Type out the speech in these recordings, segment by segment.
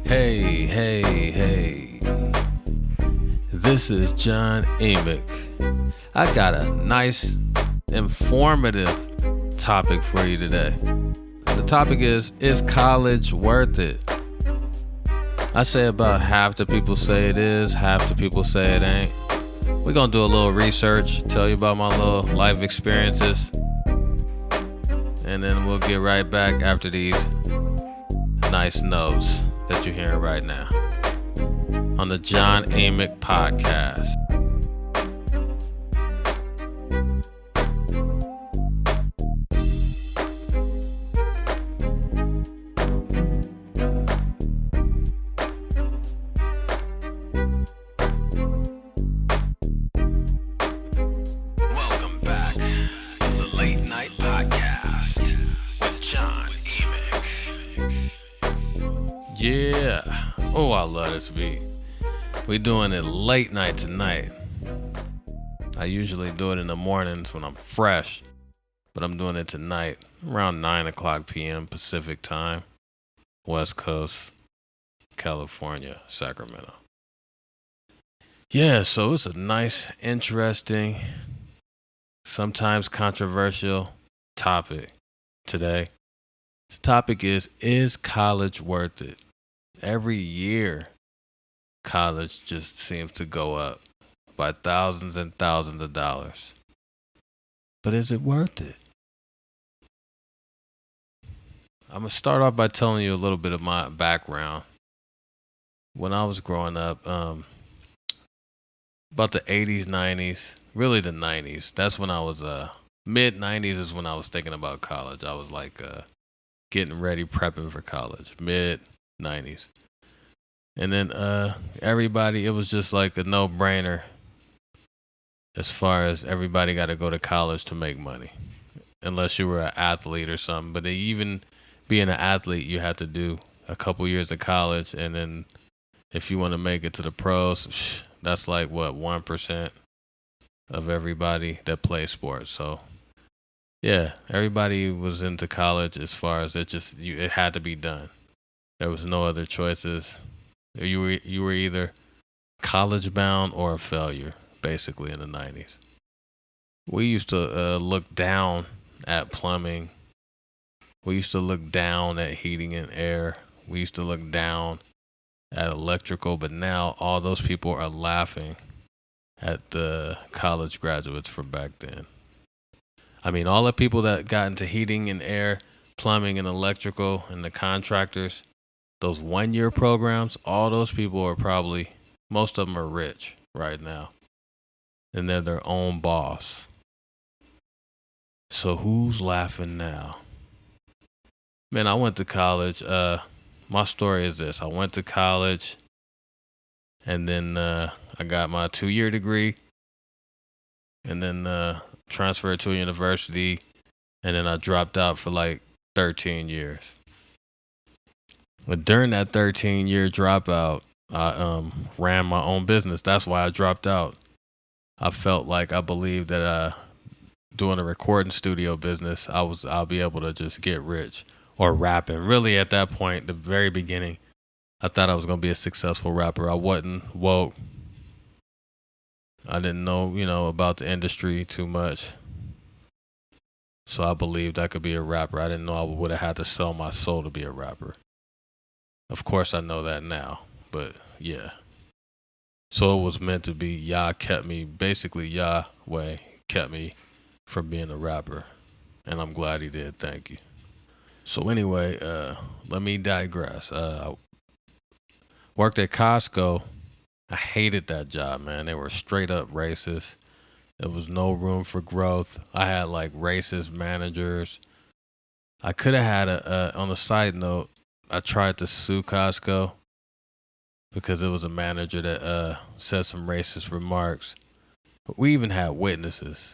Hey. This is Jahn Eamiq. I got a nice, informative topic for you today. The topic is college worth it? I say about half the people say it is, half the people say it ain't. We're going to do a little research, tell you about my little life experiences, and then we'll get right back after these nice notes that you're hearing right now on the Jahn Eamiq podcast. Welcome back to the Late Night Podcast with Jahn Eamiq. Yeah. Oh, I love this beat. We're doing it late night tonight. I usually do it in the mornings when I'm fresh, but I'm doing it tonight around 9 o'clock p.m. Pacific time, West Coast, California, Sacramento. Yeah, so it's a nice, interesting, sometimes controversial topic today. The topic is college worth it? Every year, college just seems to go up by thousands and thousands of dollars. But is it worth it? I'm going to start off by telling you a little bit of my background. When I was growing up, about the 80s, 90s, really the 90s, that's when I was, mid-90s is when I was thinking about college. I was like getting ready, prepping for college, mid-90s. And then everybody, it was just like a no-brainer as far as everybody got to go to college to make money, unless you were an athlete or something. But even being an athlete, you had to do a couple years of college, and then if you want to make it to the pros, that's like, 1% of everybody that plays sports. So, yeah, everybody was into college as far as it had to be done. There was no other choices. You were either college bound or a failure, basically, in the 90s. We used to look down at plumbing. We used to look down at heating and air. We used to look down at electrical, but now all those people are laughing at the college graduates from back then. I mean, all the people that got into heating and air, plumbing and electrical, and the contractors, those 1-year programs, all those people are probably, most of them are rich right now. And they're their own boss. So who's laughing now? Man, I went to college. My story is this. I went to college, and then I got my 2-year degree, and then transferred to a university, and then I dropped out for like 13 years. But during that 13-year dropout, I ran my own business. That's why I dropped out. I felt like I believed that doing a recording studio business, I'll be able to just get rich, or rapping. Really, at that point, the very beginning, I thought I was going to be a successful rapper. I wasn't woke. I didn't know, about the industry too much. So I believed I could be a rapper. I didn't know I would have had to sell my soul to be a rapper. Of course, I know that now, but yeah. So it was meant to be. Yahweh kept me from being a rapper. And I'm glad he did. Thank you. So anyway, let me digress. I worked at Costco. I hated that job, man. They were straight up racist. There was no room for growth. I had like racist managers. I could have had on a side note, I tried to sue Costco because it was a manager that said some racist remarks. But we even had witnesses.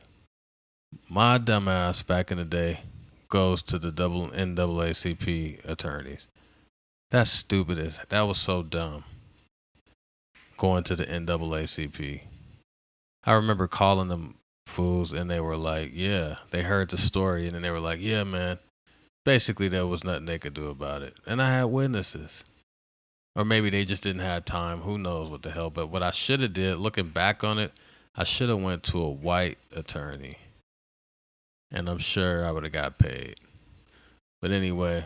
My dumbass back in the day goes to the NAACP attorneys. That's stupid. That was so dumb. Going to the NAACP. I remember calling them fools, and they were like, yeah, they heard the story, and then they were like, yeah, man, basically there was nothing they could do about it. And I had witnesses. or maybe they just didn't have time. Who knows what the hell? But what I should have did, looking back on it, I should have went to a white attorney, and I'm sure I would have got paid. But anyway,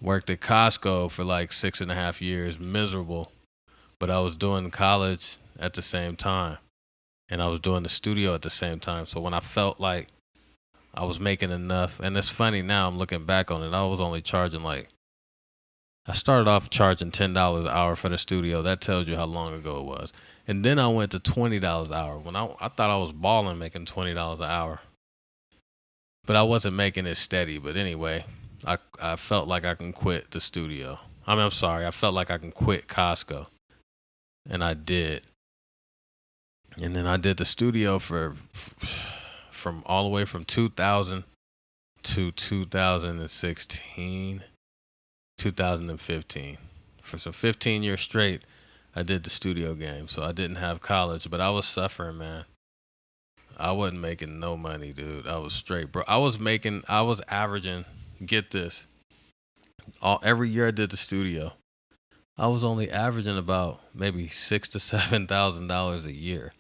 worked at Costco for like 6.5 years, miserable. But I was doing college at the same time, and I was doing the studio at the same time. So when I felt like I was making enough, and it's funny now, I'm looking back on it, I was only charging like, I started off charging $10 an hour for the studio. That tells you how long ago it was. And then I went to $20 an hour. When I thought I was balling making $20 an hour, but I wasn't making it steady. But anyway, I felt like I can quit the studio. I'm sorry. I felt like I can quit Costco, and I did. And then I did the studio from all the way from 2000 to 2016, 2015. For some 15 years straight, I did the studio game. So I didn't have college, but I was suffering, man. I wasn't making no money, dude. I was straight, bro. I was averaging, get this, every year I did the studio, I was only averaging about maybe $6,000 to $7,000 a year.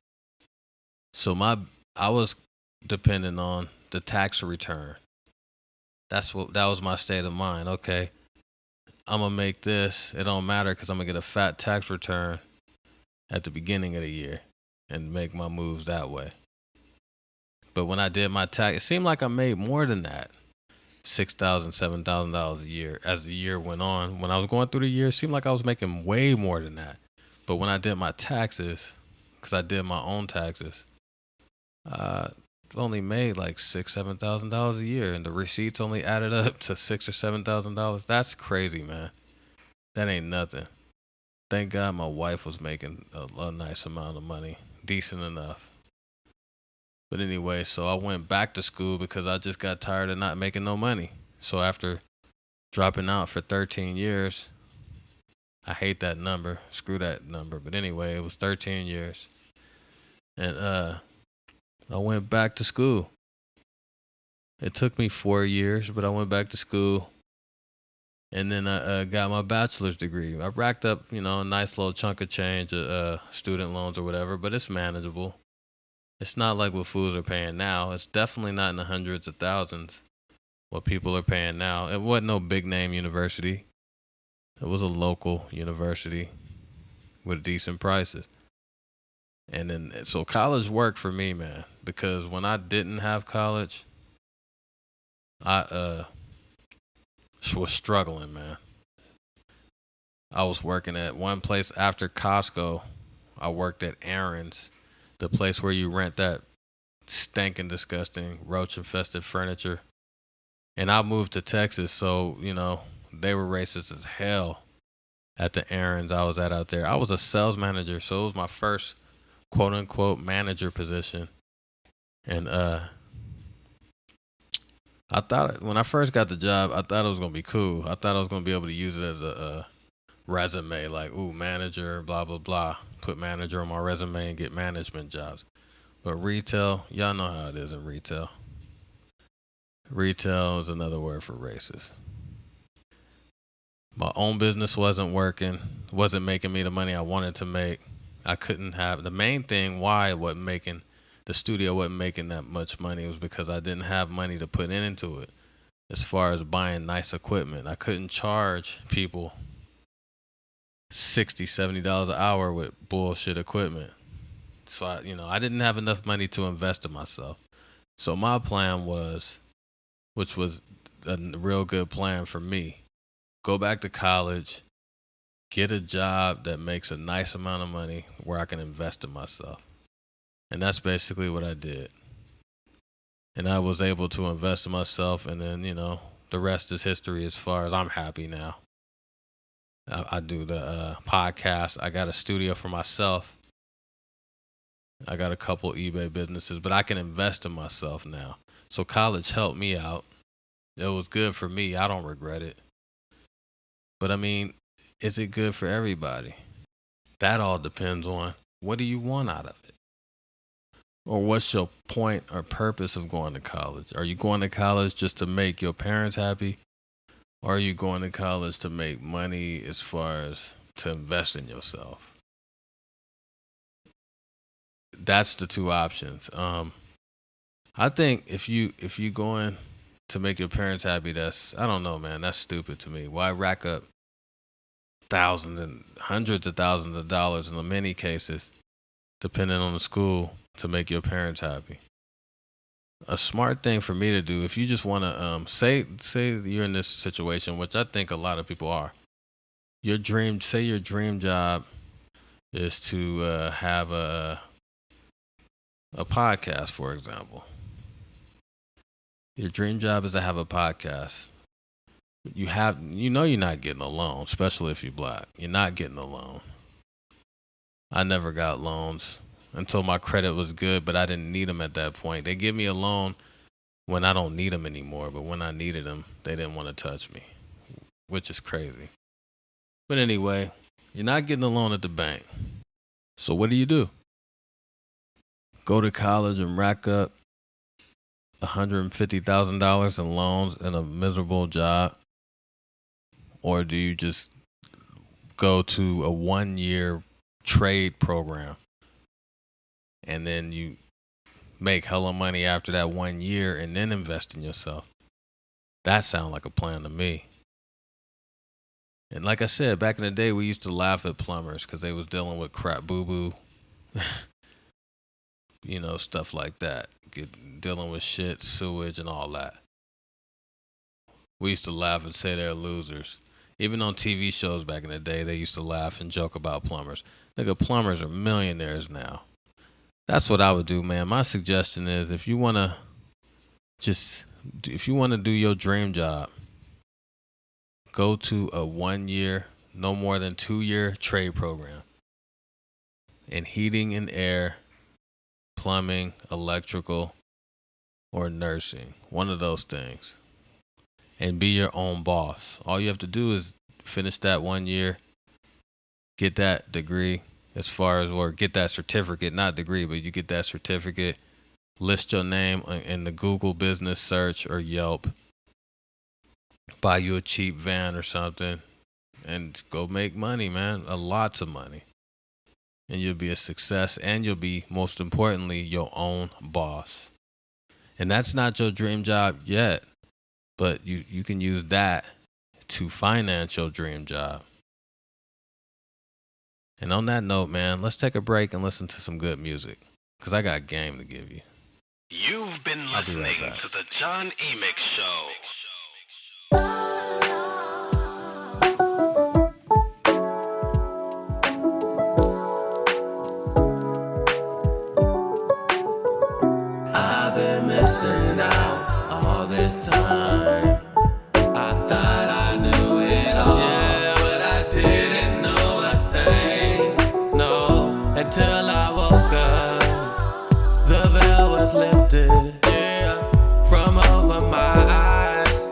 So I was depending on the tax return. That was my state of mind. Okay, I'm gonna make this. It don't matter because I'm gonna get a fat tax return at the beginning of the year and make my moves that way. But when I did my tax, it seemed like I made more than that. $6,000, $7,000 a year as the year went on. When I was going through the year, it seemed like I was making way more than that. But when I did my taxes, because I did my own taxes, I only made like $6,000, $7,000 a year, and the receipts only added up to $6,000 or $7,000. That's crazy, man. That ain't nothing. Thank God my wife was making a nice amount of money, decent enough. But anyway, so I went back to school because I just got tired of not making no money. So after dropping out for 13 years, I hate that number. Screw that number. But anyway, it was 13 years. And I went back to school. It took me 4 years, but I went back to school. And then I got my bachelor's degree. I racked up, a nice little chunk of change, student loans or whatever, but it's manageable. It's not like what fools are paying now. It's definitely not in the hundreds of thousands what people are paying now. It wasn't no big name university. It was a local university with decent prices. And then, so college worked for me, man, because when I didn't have college, I was struggling, man. I was working at one place after Costco. I worked at Aaron's, the place where you rent that stinking, disgusting, roach infested furniture. And I moved to Texas, so, they were racist as hell at the Aaron's I was at out there. I was a sales manager, so it was my first quote unquote manager position. And I thought when I first got the job, I thought it was gonna be cool. I thought I was gonna be able to use it as a resume, like, ooh, manager, blah blah blah. Put manager on my resume and get management jobs. But retail, y'all know how it is in retail. Retail is another word for racist. My own business wasn't working, wasn't making me the money I wanted to make. I couldn't have the main thing why it wasn't making the studio wasn't making that much money was because I didn't have money to put into it. As far as buying nice equipment, I couldn't charge people $60, $70 an hour with bullshit equipment. So I didn't have enough money to invest in myself. So my plan was, which was a real good plan for me, go back to college, get a job that makes a nice amount of money where I can invest in myself. And that's basically what I did. And I was able to invest in myself, and then, the rest is history as far as I'm happy now. I do the podcast. I got a studio for myself. I got a couple eBay businesses, but I can invest in myself now. So college helped me out. It was good for me. I don't regret it. But I mean, is it good for everybody? That all depends on what do you want out of it? Or what's your point or purpose of going to college? Are you going to college just to make your parents happy? Or are you going to college to make money as far as to invest in yourself. That's the two options. I think if you going to make your parents happy, that's, I don't know, man. That's stupid to me. Why rack up thousands and hundreds of thousands of dollars in many cases, depending on the school, to make your parents happy? A smart thing for me to do, if you just want to say you're in this situation, which I think a lot of people are. Your dream job is to have a podcast, for example. Your dream job is to have a podcast. You're not getting a loan, especially if you're black. You're not getting a loan. I never got loans until my credit was good, but I didn't need them at that point. They give me a loan when I don't need them anymore, but when I needed them, they didn't want to touch me, which is crazy. But anyway, you're not getting a loan at the bank. So what do? Go to college and rack up $150,000 in loans and a miserable job? Or do you just go to a 1-year trade program and then you make hella money after that 1 year and then invest in yourself? That sounds like a plan to me. And like I said, back in the day, we used to laugh at plumbers because they was dealing with crap boo-boo, stuff like that. Dealing with shit, sewage, and all that. We used to laugh and say they're losers. Even on TV shows back in the day, they used to laugh and joke about plumbers. Nigga, plumbers are millionaires now. That's what I would do, man. My suggestion is if you want to do your dream job, go to a 1-year, no more than 2-year trade program in heating and air, plumbing, electrical, or nursing. One of those things. And be your own boss. All you have to do is finish that 1 year, get that degree or get that certificate, not degree, but you get that certificate, list your name in the Google business search or Yelp, buy you a cheap van or something, and go make money, man. Lots of money. And you'll be a success, and you'll be, most importantly, your own boss. And that's not your dream job yet, but you can use that to finance your dream job. And on that note, man, let's take a break and listen to some good music, because I got game to give you. You've been listening to the Jahn Eamiq Show. I've been missing out all this time. I thought I knew it all, but I didn't know a thing. No, until I woke up, the veil was lifted, from over my eyes.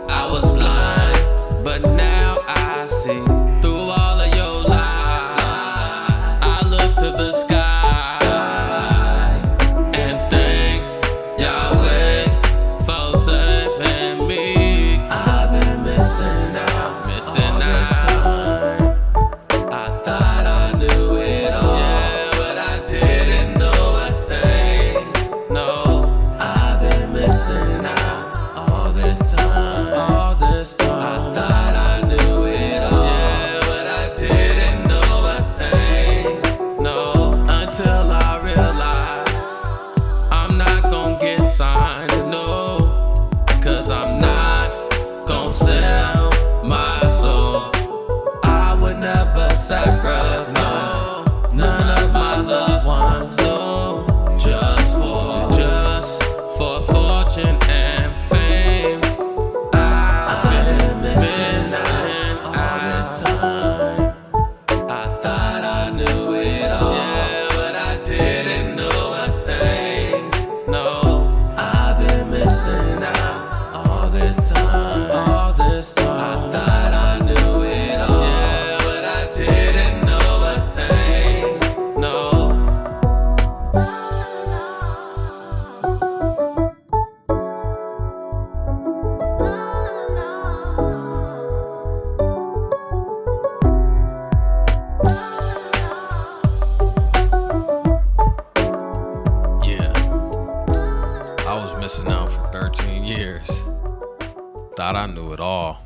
thought I knew it all,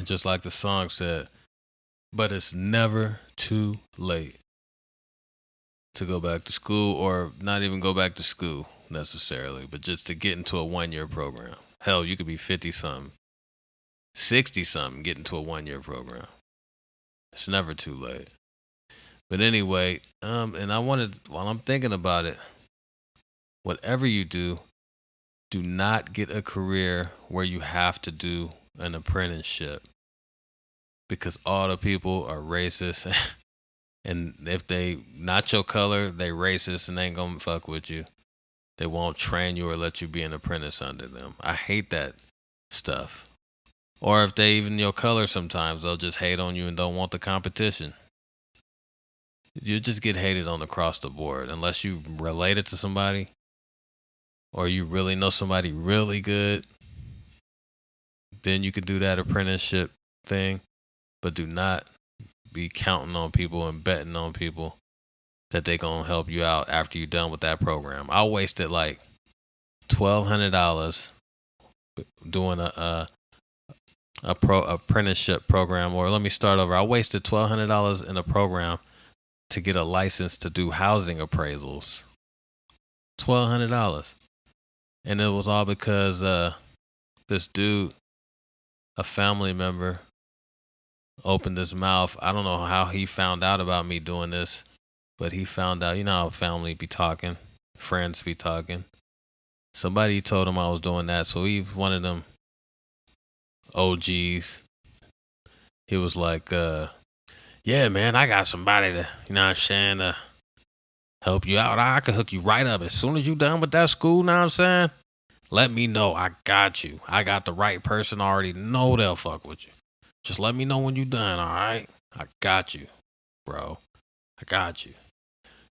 just like the song said. But it's never too late to go back to school, or not even go back to school necessarily, but just to get into a 1-year program. Hell, you could be 50 something, 60 something, get into a 1-year program. It's never too late. But anyway, and I wanted, while I'm thinking about it, whatever you do not get a career where you have to do an apprenticeship, because all the people are racist. And if they not your color, they racist and they ain't gonna fuck with you. They won't train you or let you be an apprentice under them. I hate that stuff. Or if they even your color, sometimes they'll just hate on you and don't want the competition. You just get hated on across the board unless you related to somebody or you really know somebody really good. Then you could do that apprenticeship thing, but do not be counting on people and betting on people that they gonna help you out after you're done with that program. I wasted like $1,200 doing a apprenticeship program. Or let me start over. I wasted $1,200 in a program to get a license to do housing appraisals. $1,200, and it was all because this dude, a family member, opened his mouth. I don't know how he found out about me doing this, but he found out. You know how family be talking, friends be talking. Somebody told him I was doing that, so he, one of them OGs, he was like, yeah, man, I got somebody to, you know what I'm saying, to help you out. I can hook you right up. As soon as you done with that school, know what I'm saying, let me know. I got you. I got the right person. I already know they'll fuck with you. Just let me know when you done, all right? I got you, bro. I got you.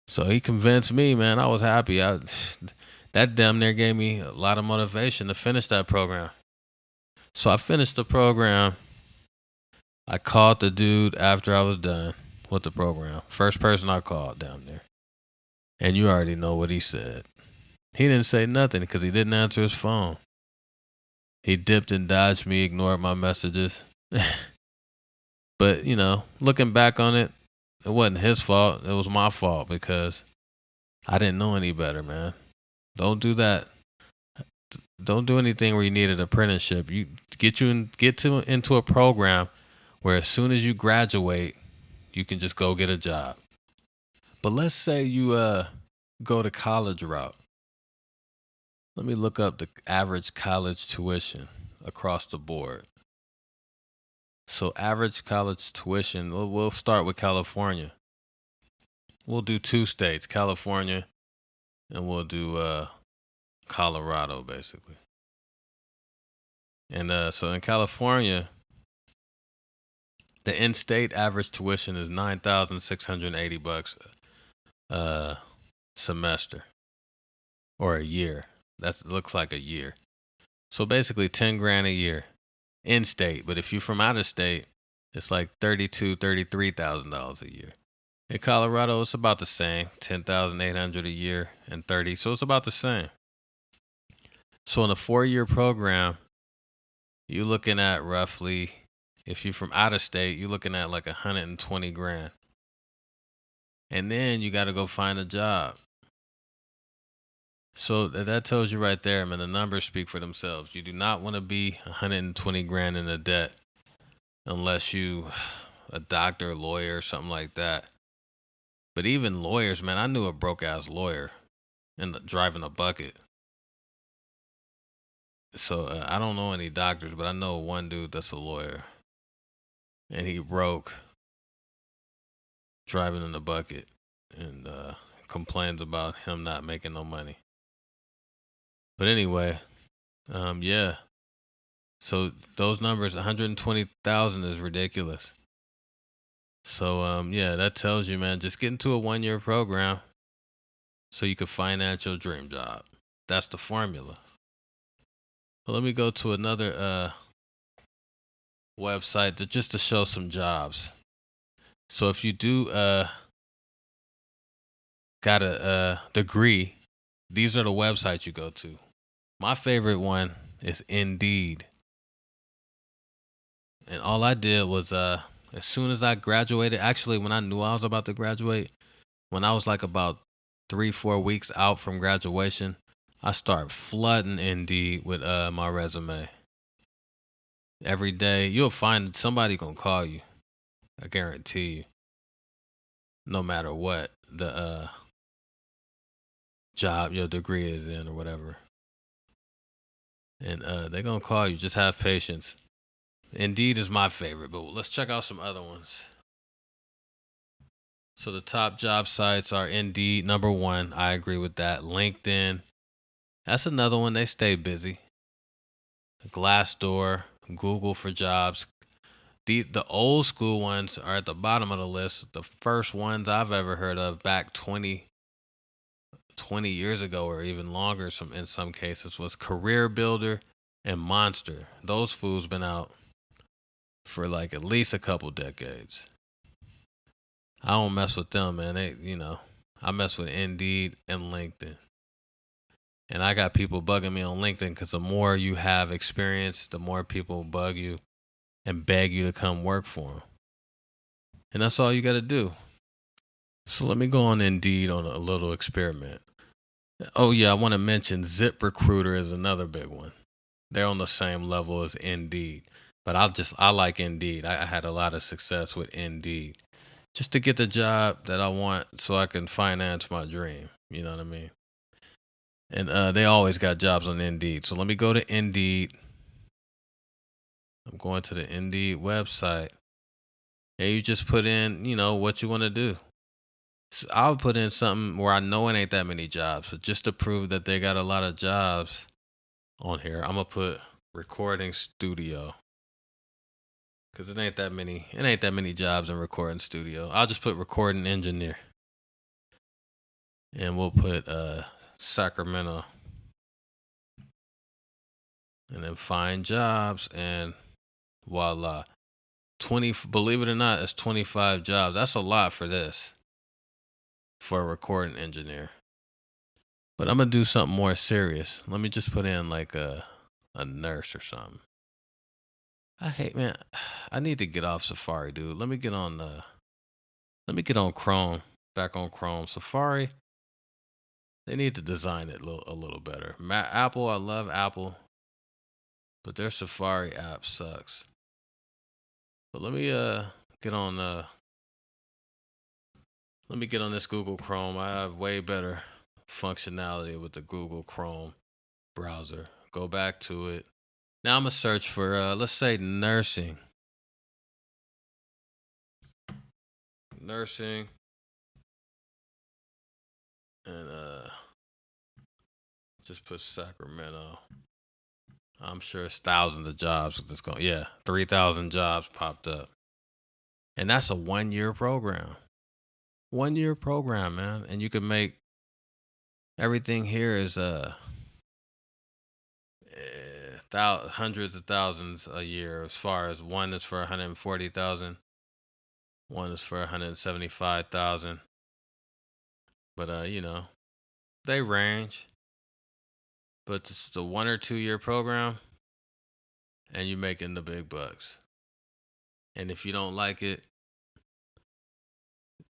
So he convinced me, man. I was happy. That damn near gave me a lot of motivation to finish that program. So I finished the program. I called the dude after I was done with the program. First person I called down there. And you already know what he said. He didn't say nothing because he didn't answer his phone. He dipped and dodged me, ignored my messages. But, you know, looking back on it, it wasn't his fault. It was my fault because I didn't know any better, man. Don't do that. Don't do anything where you need an apprenticeship. You get into a program where as soon as you graduate, you can just go get a job. But let's say you go the college route. Let me look up the average college tuition across the board. So average college tuition, we'll start with California. We'll do 2 states, California, and we'll do Colorado, basically. And so in California, the in-state average tuition is $9,680 a semester, or a year. That looks like a year. So basically $10,000 a year in-state. But if you're from out of state, it's like $33,000 a year. In Colorado, it's about the same, $10,800 a year and 30. So it's about the same. So in a 4-year program, you're looking at roughly, if you're from out of state, you're looking at like $120,000. And then you got to go find a job. So that tells you right there, man, the numbers speak for themselves. You do not want to be $120,000 in a debt unless you a doctor, lawyer, something like that. But even lawyers, man, I knew a broke ass lawyer and driving a bucket. So I don't know any doctors, but I know one dude that's a lawyer, and he broke driving in a bucket, and complains about him not making no money. But anyway, yeah. So those numbers, 120,000 is ridiculous. So yeah, that tells you, man, just get into a 1-year program so you can finance your dream job. That's the formula. Well, let me go to another website just to show some jobs. So if you do got a degree, these are the websites you go to. My favorite one is Indeed. And all I did was as soon as I graduated, actually when I knew I was about to graduate, when I was like about 3-4 weeks out from graduation, I started flooding Indeed with my resume. Every day you'll find somebody gonna call you. I guarantee you. No matter what the job your degree is in or whatever. And they're gonna call you. Just have patience. Indeed is my favorite, but let's check out some other ones. So the top job sites are Indeed, number one. I agree with that. LinkedIn, that's another one. They stay busy. Glassdoor, Google for jobs. The old school ones are at the bottom of the list. The first ones I've ever heard of back 20 years ago or even longer in some cases was Career Builder and Monster. Those fools been out for like at least a couple decades. I don't mess with them, man. I mess with Indeed and LinkedIn. And I got people bugging me on LinkedIn because the more you have experience, the more people bug you and beg you to come work for them. And that's all you got to do. So let me go on Indeed on a little experiment. Oh, yeah, I want to mention ZipRecruiter is another big one. They're on the same level as Indeed. But I like Indeed. I had a lot of success with Indeed. Just to get the job that I want so I can finance my dream. You know what I mean? And they always got jobs on Indeed. So let me go to Indeed. I'm going to the Indeed website. And you just put in, what you want to do. So I'll put in something where I know it ain't that many jobs. But just to prove that they got a lot of jobs on here, I'm going to put recording studio. Because it ain't that many jobs in recording studio. I'll just put recording engineer. And we'll put Sacramento. And then find jobs and voila. Believe it or not, it's 25 jobs. That's a lot for this. For a recording engineer. But I'm going to do something more serious. Let me just put in like a nurse or something. I need to get off Safari, dude. Let me get on Chrome. Back on Chrome. Safari, they need to design it a little better. Apple, I love Apple. But their Safari app sucks. But let me get on this Google Chrome. I have way better functionality with the Google Chrome browser. Go back to it. Now I'm going to search for, let's say, nursing. Nursing. And just put Sacramento. I'm sure it's thousands of jobs. 3,000 jobs popped up. And that's a 1-year program. 1-year program, man. And you can make everything here is hundreds of thousands a year. As far as one is for 140,000, one is for 175,000. But they range. But it's a 1 or 2 year program, and you're making the big bucks. And if you don't like it,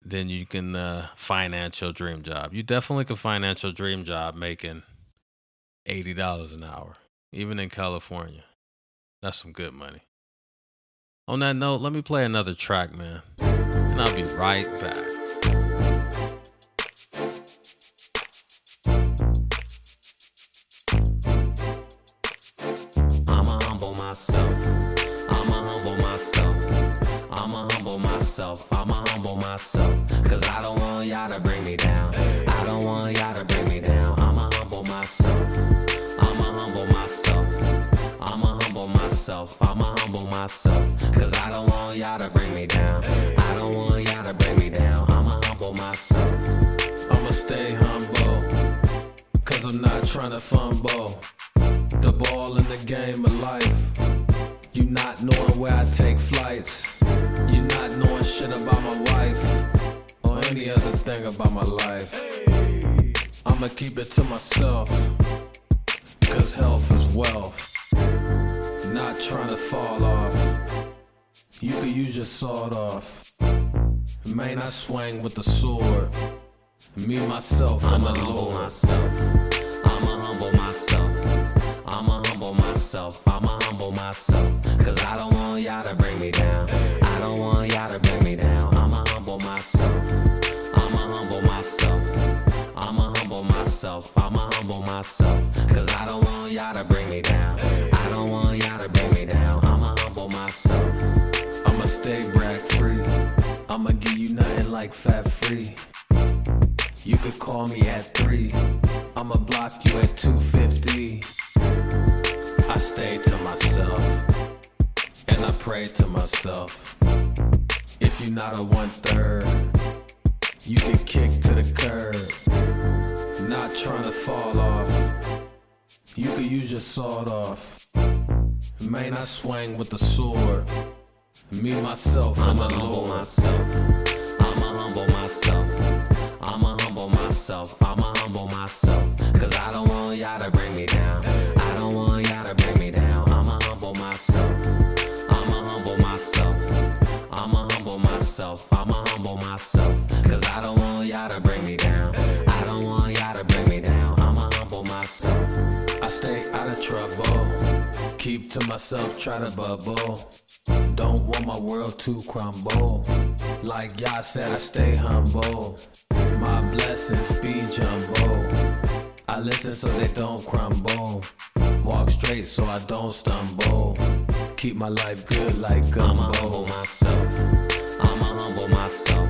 then you can finance your dream job. You definitely can finance your dream job making $80 an hour, even in California. That's some good money. On that note, let me play another track, man. And I'll be right back. I'ma humble myself. I'ma humble myself. I'ma humble myself. I'ma humble myself. Cause I don't want y'all to bring me down. I don't want y'all to bring me down. I'ma humble myself. I'ma humble myself. I'ma humble myself. I'ma humble myself. Cause I don't want y'all to bring me down. I don't want y'all to bring me down. I'ma humble myself. I'ma stay humble. Cause I'm not trying to fumble the ball in the game of life. You not knowing where I take flights. You not knowing shit about my wife or any other thing about my life. I'ma keep it to myself. Cause health is wealth. Not trying to fall off. You could use your sword off. Man, I swing with the sword. Me, myself, and the Lord. I'ma humble myself. I'ma humble myself. I'ma humble myself. Cause I don't want y'all to bring me down. I don't want y'all to bring me down. I'ma humble myself. I'ma humble myself. I'ma humble myself. I'ma humble myself. Cause I don't want y'all to bring me down. I don't want y'all to bring me down. I'ma humble myself. I'ma stay brag free. I'ma give you nothing like fat free. You could call me at 3. I'ma block you at 250. I stay to myself, and I pray to myself. If you're not a 1/3, you get kicked to the curb. Not trying to fall off. You could use your sword off. Man, I swing with the sword. Me, myself, and the Lord. I'ma humble myself. I'ma humble myself. I'ma humble myself. Cause I don't want y'all to bring me down. I don't want y'all to bring me down. I'ma humble myself. I'ma humble myself. I'ma humble myself. I'ma humble myself. Cause I don't want y'all to bring me down. I don't want y'all to bring me down. I'ma humble myself. I stay out of trouble. Keep to myself, try to bubble. Don't want my world to crumble. Like y'all said, I stay humble. My blessings be jumbo. I listen so they don't crumble. Walk straight so I don't stumble. Keep my life good like gumbo. I'ma humble myself. I'ma humble myself.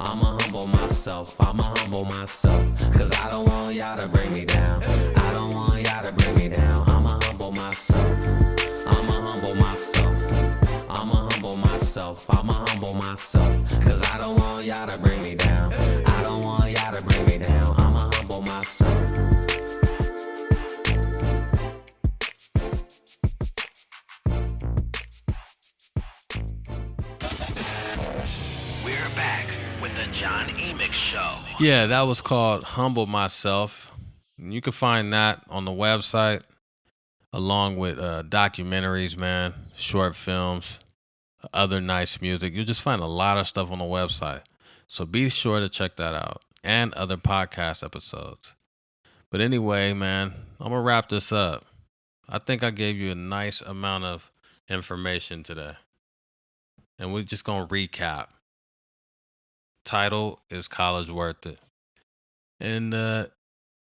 I'ma humble myself. I'ma humble myself. Cause I don't want y'all to bring me down. I don't want y'all to bring me down. I'ma humble myself. I'ma humble myself. I'ma humble myself. I'ma humble myself. Cause I don't want y'all to bring me down. I don't want y'all to bring me down. I'ma humble myself. We're back with the Jahn Eamiq Show. Yeah, that was called Humble Myself. And you can find that on the website along with documentaries, man, short films, other nice music. You'll just find a lot of stuff on the website. So be sure to check that out and other podcast episodes. But anyway, man, I'm going to wrap this up. I think I gave you a nice amount of information today. And we're just going to recap. Title is College Worth It? And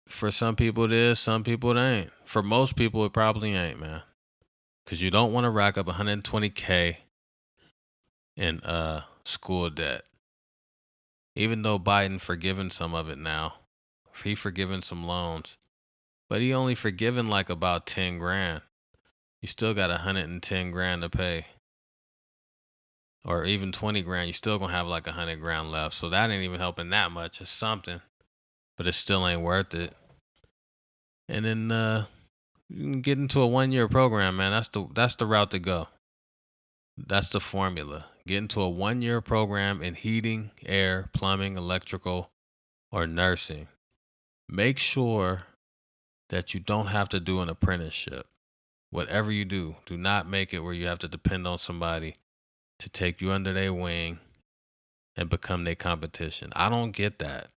for some people it is, some people it ain't. For most people it probably ain't, man. Because you don't want to rack up $120K in school debt. Even though Biden forgiven some of it now. He forgiven some loans. But he only forgiven like about 10 grand. You still got 110 grand to pay. Or even 20 grand, you still gonna have like 100 grand left. So that ain't even helping that much. It's something. But it still ain't worth it. And then you can get into a 1-year program, man. That's the route to go. That's the formula. Get into a 1-year program in heating, air, plumbing, electrical, or nursing. Make sure that you don't have to do an apprenticeship. Whatever you do, do not make it where you have to depend on somebody to take you under their wing and become their competition. I don't get that.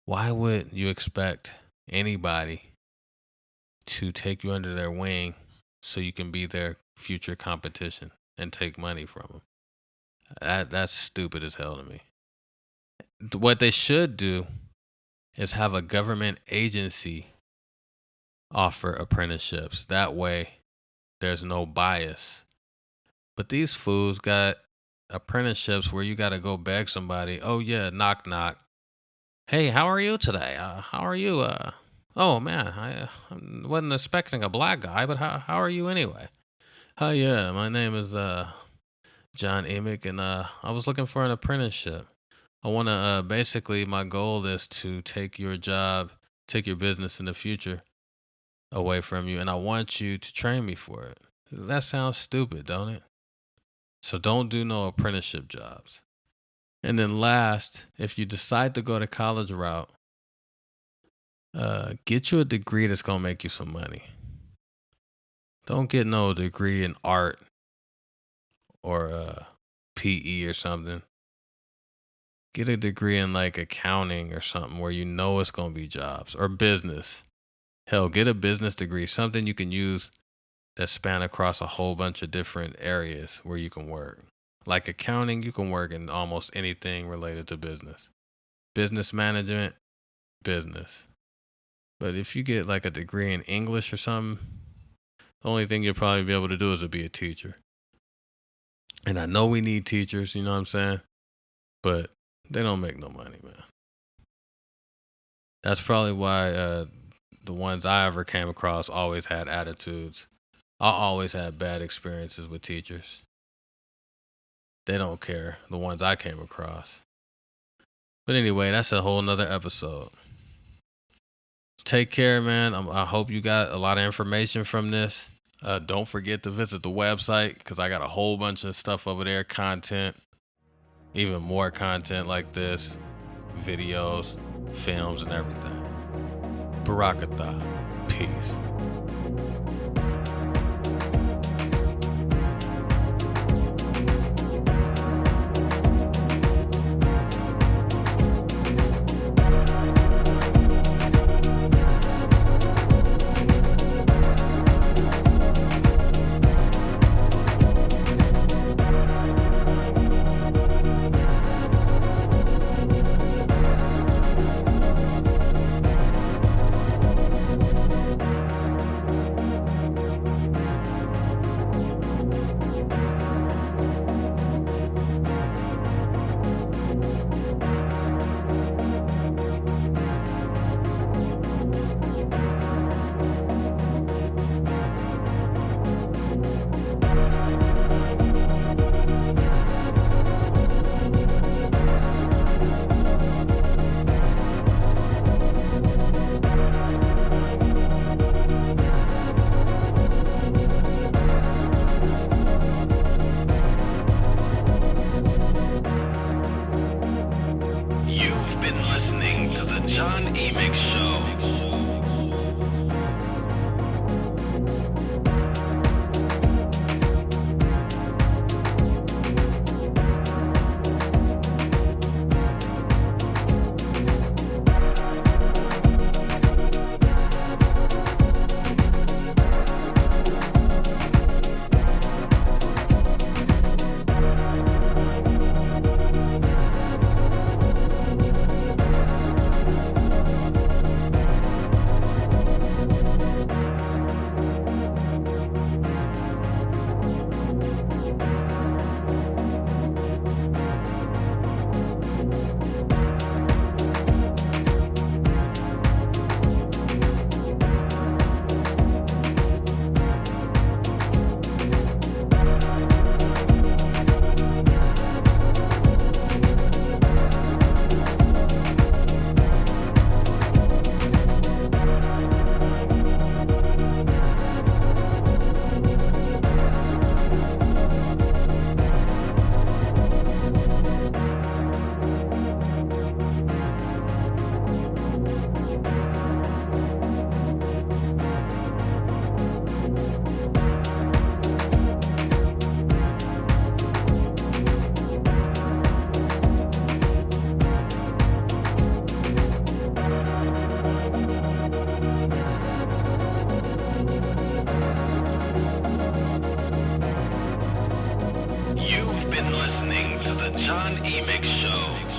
Why would you expect anybody to take you under their wing so you can be their future competition and take money from them? That's stupid as hell to me. What they should do is have a government agency offer apprenticeships. That way, there's no bias. But these fools got apprenticeships where you got to go beg somebody. Oh, yeah, knock, knock. Hey, how are you today? How are you? Oh, man, I wasn't expecting a black guy, but how are you anyway? Oh, yeah, my name is Jahn Eamiq, and I was looking for an apprenticeship. I want to, basically, my goal is to take your job, take your business in the future away from you, and I want you to train me for it. That sounds stupid, don't it? So don't do no apprenticeship jobs. And then last, if you decide to go the college route, get you a degree that's going to make you some money. Don't get no degree in art or PE or something. Get a degree in like accounting or something where you know it's going to be jobs, or business. Hell, get a business degree, something you can use that span across a whole bunch of different areas where you can work. Like accounting, you can work in almost anything related to business. Business management, business. But if you get like a degree in English or something, the only thing you'll probably be able to do is to be a teacher. And I know we need teachers, you know what I'm saying? But they don't make no money, man. That's probably why the ones I ever came across always had attitudes. I always had bad experiences with teachers. They don't care, the ones I came across. But anyway, that's a whole nother episode. Take care, man. I hope you got a lot of information from this. Don't forget to visit the website because I got a whole bunch of stuff over there, content, even more content like this, videos, films, and everything. Barakatha. Peace. Jahn Eamiq Show. You've been listening to the Jahn Eamiq Show.